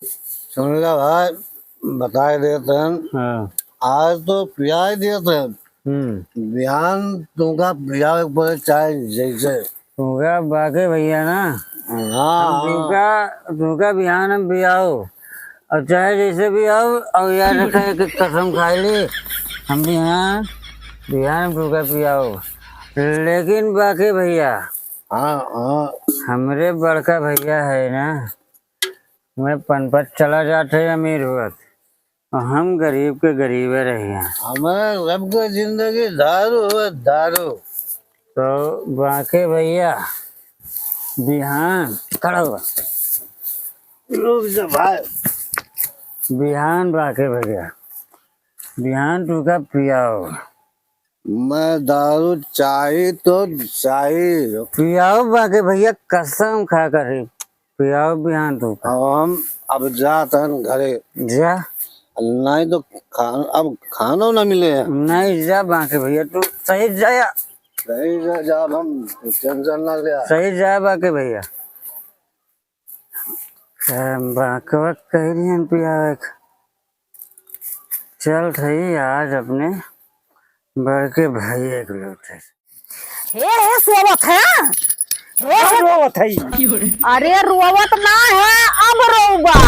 सुनेगा भाई, बता देते हैं। हाँ। आज तो पिया ही देते हैं। बिहान तुमका पिया पर चाय जैसे तुमका बाके भैया ना। हाँ तुमका बिहान हम पियाओ और चाहे जैसे भी आओ और याद रखा कि कसम खाई ली हम बिहान बिहान तुमका पियाओ। लेकिन बाके भैया, हाँ हाँ हमरे बड़का भैया है ना, मैं पनपत चला जाते अमीर हुआ और हम गरीब के गरीबे रहे हैं। हमारे सबकी जिंदगी दारू है दारू। तो बाके भैया बिहान खड़ा हुआ रुक जा भाई। बिहान बाके भैया बिहान तुमका पियाओ। मैं दारू चाहिए तो चाहिए। पियाओ बाके भैया, कसम खा कर पियाओ बिहान तू। हम अब जाते हैं घरे। जा नहीं तो अब खाना ना मिले हैं। नहीं जा बाके भैया, तू सही जाया। सही से जब हम टेंशन ना ले। सही जा बाके भैया। बाकवा कह रही है पियावे। चल सही आज अपने बड़के भैया के लोटे। हे सोवत है। रोवत है। अरे रोवत ना है, अब रोबा।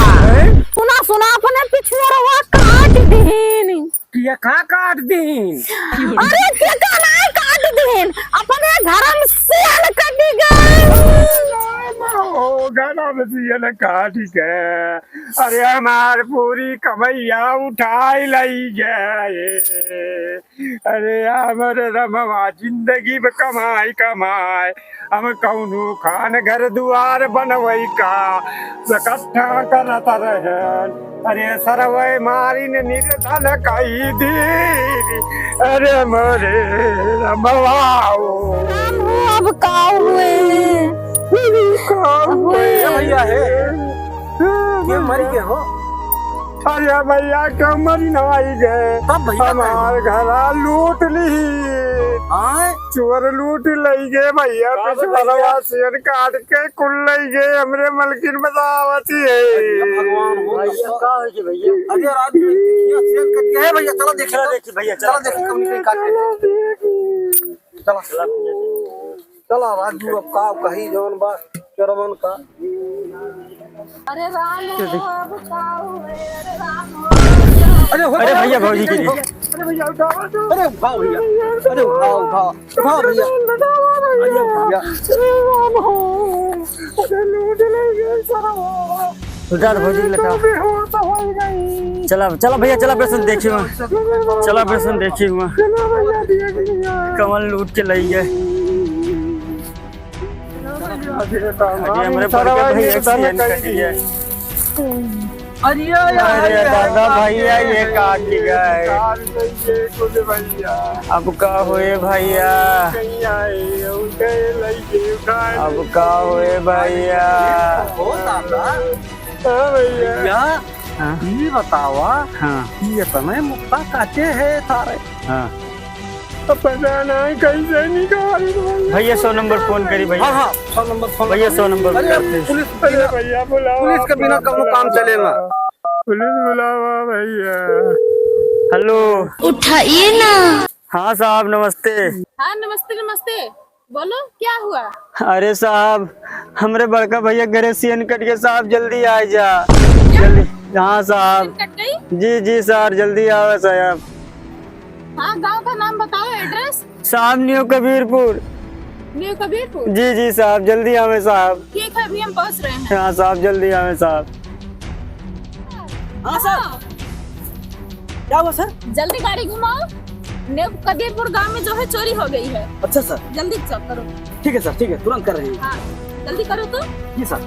सुना सुना अपने पिछुआ काट दीन। क्या खा काट दी? अरे क्या ना काट दीन, अपने घर में सियान कटी गई। गाना में सियान काट गए। अरे हमार पूरी कमैया उठाई लाई गए। अरे हमारे रमवा जिंदगी में कमाई कमाई हम कौनू खान घर दुआर बनवई का इकट्ठा करत रहन। अरे सरवै मारी ने निर्धन कही दी। अरे मोरे रमवाओ अब का हुए भैया है ये मर गए हो। अरे भैया क्यों मरी नवाई गए? हमार घरा लूट ली, चोर लूट लई गए भैया। पिछवाड़ा शेर काट के कुल लई गए हमरे मलकिन बदावती है। भगवान हो भैया। अरे रात में ये शेर कट गया है भैया। चलो देखिए भैया, चलो देखिए कहीं काट के। चलो चला राजू, अब का कही जौन बा चरमन का। अरे राम अब का हुए। अरे राम अरे भैया भौजी के लिए। अरे भैया उठाओ। अरे उठाओ भैया। अरे उठाओ उठाओ भैया। अरे भैया लूट ले गए सारा। उठा दो भौजी के लिए। चला चला भैया, चला ऑपरेशन देखिए वहाँ। चला ऑपरेशन देखिए वहाँ। कमल लूट के ले गए। हमारे अरे दादा भैया ये काट गए। अब का हुए भैया? अब का हुए भैया? भैया ये बतावा। हाँ ये समय मुक्ता काटे है थारे। हाँ पता नहीं कैसे निकाल भैया। 100 नंबर फोन करी भैया। हाँ 100 नंबर फोन भैया। 100 नंबर पुलिस भैया बुलाओ। पुलिस के बिना कौनो काम चलेगा। पुलिस बुलावा भैया। हेलो उठाइए ना। हाँ साहब नमस्ते। हाँ नमस्ते नमस्ते, बोलो क्या हुआ? अरे साहब हमरे बड़का भैया घरे सीएन कट के साहब जल्दी आ जा जल्दी। हाँ साहब कट गई? जी जी सर जल्दी आओ साहब। हाँ गांव का नाम बताओ, एड्रेस। साहब न्यू कबीरपुर। न्यू कबीरपुर। जी जी साहब जल्दी आवे साहब। ठीक है अभी हम पहुँच रहे हैं। हाँ साहब जल्दी आवे साहब। हाँ सर। क्या हुआ सर? जल्दी गाड़ी घुमाओ, न्यू कबीरपुर गांव में जो है चोरी हो गई है। अच्छा सर, जल्दी चल करो। ठीक है सर, ठीक है तुरंत कर रहे हैं। हाँ जल्दी करो तो। जी सर।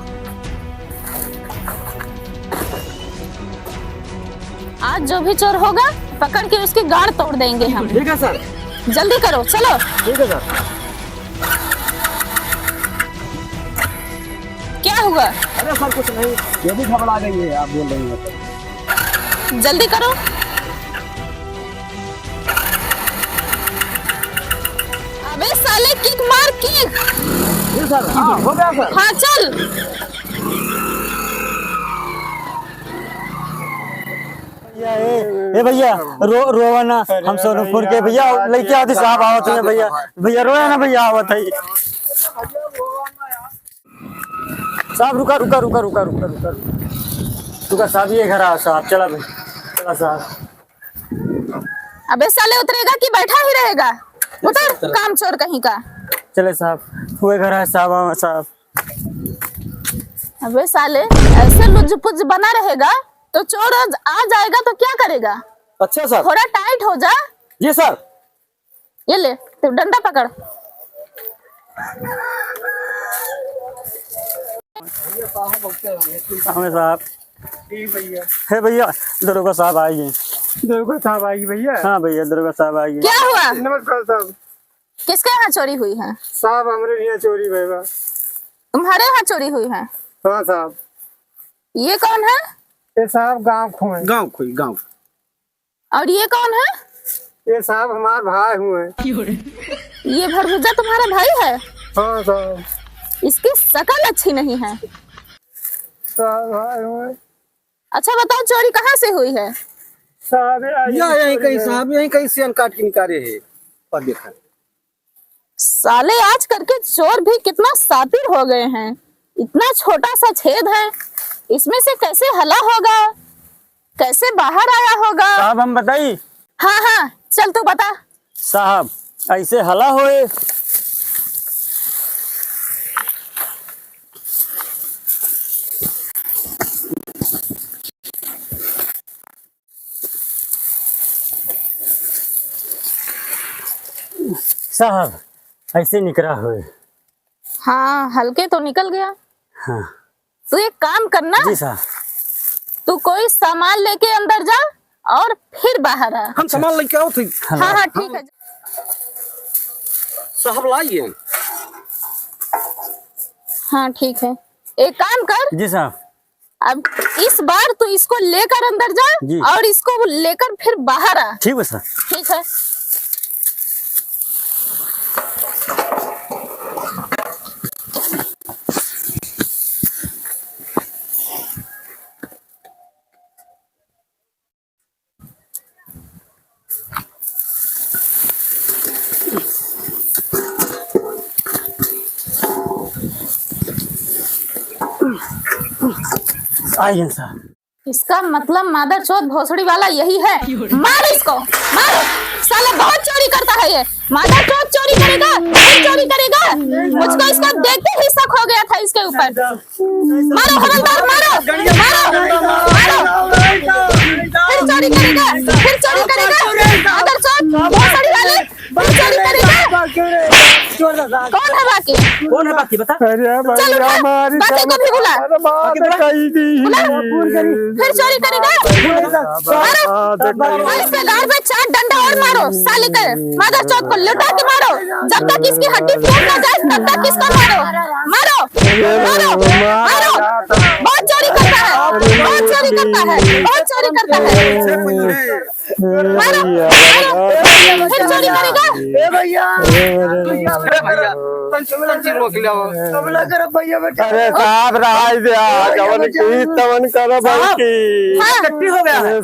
आज जो भी चोर होगा पकड़ के उसकी गाड़ तोड़ देंगे हम। ठीक है सर। जल्दी करो चलो। ठीक है सर। क्या हुआ? अरे सर कुछ नहीं, ये भी घबरा गई है आप बोल रही हैं। जल्दी करो। अबे साले किक मार किक। जी सर। हाँ हो गया सर। हाँ चल। ए भैया रोवा ना, हम सोनपुर के भैया लेके आते साहब आवत है भैया, भैया रोया ना भैया आवत है साहब। रुका रुका रुका रुका रुका रुका रुका साहब, ये घर आ साहब, चला भाई चला साहब। अबे साले उतरेगा कि बैठा ही रहेगा? उतर, काम चोर कहीं का। चले साहब, हुए घर है साहब साहब। अबे साले ऐसे लुज पुज बना रहेगा तो चोर आ जाएगा तो क्या करेगा? अच्छा सर। थोड़ा टाइट हो जा। जी सर। ये ले, तू डंडा पकड़। हमें साहब है भैया, दरोगा साहब आइए। दरोगा साहब आएगी भैया? हाँ भैया दरोगा साहब आइए। क्या हुआ? नमस्कार साहब। किसके यहाँ चोरी हुई है? साहब हमारे यहाँ चोरी भैया। तुम्हारे यहाँ चोरी हुई है? हाँ साहब। ये कौन है? ये साहब गांव खोए। गाँव खोई गाँव। और ये कौन है? ये साहब हमारे भाई हुए। ये भरभुजा तुम्हारा भाई है? हाँ साहब। इसकी शकल अच्छी नहीं है। साहब भाई हुए। अच्छा बताओ, चोरी कहाँ से हुई है? साहब यहीं कहीं साहब, यहीं कहीं से काट के निकाले है और देखा। साले आज करके चोर भी कितना शातिर हो गए हैं। इतना छोटा सा छेद है, इसमें से कैसे हला होगा, कैसे बाहर आया होगा? साहब हम बताइए। हाँ हाँ चल तू बता। साहब ऐसे हला होए, साहब ऐसे निकला हुए। हाँ हल्के तो निकल गया। हाँ तू एक काम करना, जी साहब। तू कोई सामान लेके अंदर जा और फिर बाहर आ। हम सामान लेके आओ थे। हाँ हाँ ठीक है। साहब लाइए। हाँ ठीक है, एक काम कर, जी साहब। अब इस बार तू इसको लेकर अंदर जी। जा और इसको लेकर फिर बाहर आ। ठीक है सर। ठीक है। आइए साहब। इसका मतलब मादर चौथ भोसड़ी वाला यही है। मार इसको, मार। साला बहुत चोरी करता है ये। मादर चौथ चोरी करेगा, फिर चोरी करेगा। मुझको इसका देखते ही शक हो गया था इसके ऊपर। मारो हवलदार, मारो मारो मारो। फिर चोरी करेगा, फिर चोरी करेगा। मादर चौथ भोसड़ी वाले फिर चोरी करेगा। कौन है बाकी? कौन है बाकी बता। अरे चल भैया उठा, हमारी बाकी को भी बुला। कही दी। फिर चोरी करेगा। मारो इसके गाल पे 4 डंडा और मारो। साले के मादर चौथ को लुटा के मारो। जब तक इसकी हड्डी फूट ना जाए तब तक इसको मारो मारो मारो मारो। बहुत चोरी करता है, बहुत चोरी करता है, बहुत चोरी करता है। मारो मारो, फिर चोरी करेगा। अरे साहब रहा दिया जवन की तवन करो बल्कि हाँ। हो गया है।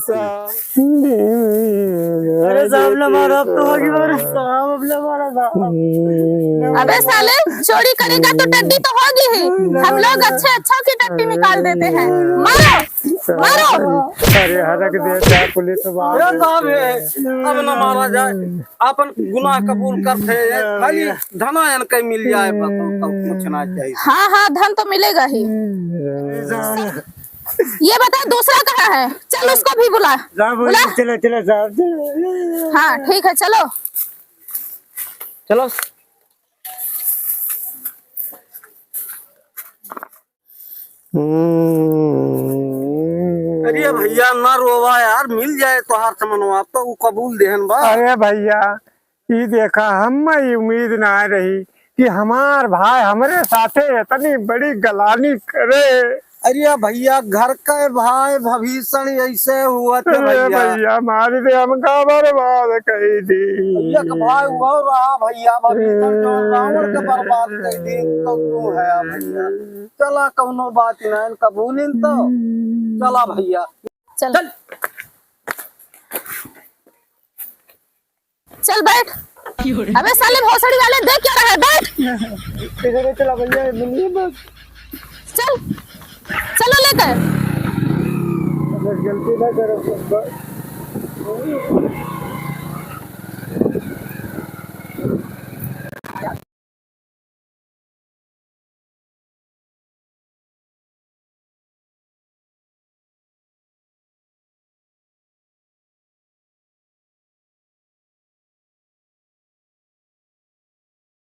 अरे साहब ने मारा, अब तो होगी मारा साहब, अब ने मारा साहब। अबे साले चोरी करेगा तो टट्टी तो होगी ही। हम लोग अच्छे अच्छों की टट्टी निकाल देते हैं। मारो मारो। अरे हरक देता पुलिस साहब अब न मारा जाए, अपन गुनाह कबूल करते हैं, खाली धनायन कहीं मिल जाए पूछना चाहिए। हाँ हाँ धन तो मिलेगा ही। ये बता दूसरा कहाँ है? चल उसको भी बुला बुला। चलो चलो साहब। हाँ ठीक है चलो। चलो अरे भैया ना रोवा यार, मिल जाए तो हार समनवा तो वो कबूल देहन बा। अरे भैया ये देखा हम उम्मीद ना रही कि हमार भाई हमारे साथे इतनी बड़ी गलानी करे। अरे भैया घर का भाई भविष्य ऐसे हुआ थे अरे भैया। भैया मारी दे हमका बर्बाद कही दी। भैया का भाई हुआ रहा भैया, भविष्य जो रावण के बर्बाद कर दी तो तू है भैया। चला कौनो बात नहीं, कबूल तो चला भैया चल। चल बैठ। अबे साले भोसड़ी वाले देख क्या रहा है, बैठ। इधर चला भैया, मिलिए बस। चल चलो लेकर। गलती ना करो।